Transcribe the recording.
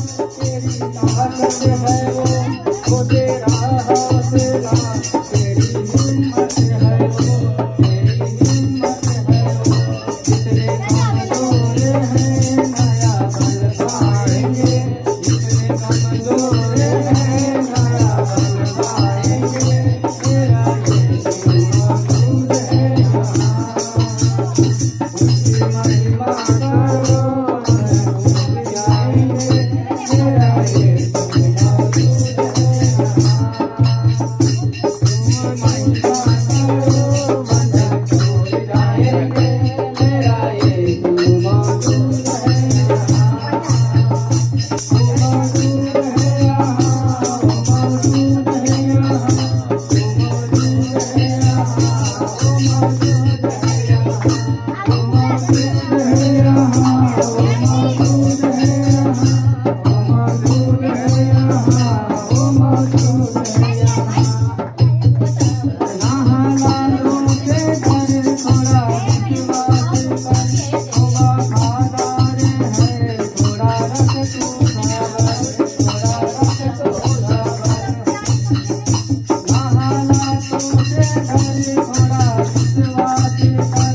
तेरी ताकत है वो तेरा हौसला, तेरी हिम्मत है वो तेरी हिम्मत है वो, जितने कमजोर हैं नया बल पाएंगे, जितने कमजोर हैं नया बल पाएंगे, तेरा यीशु मौजूद है यहाँ, उसकी महिमा करो थोड़ा विश्वास कर।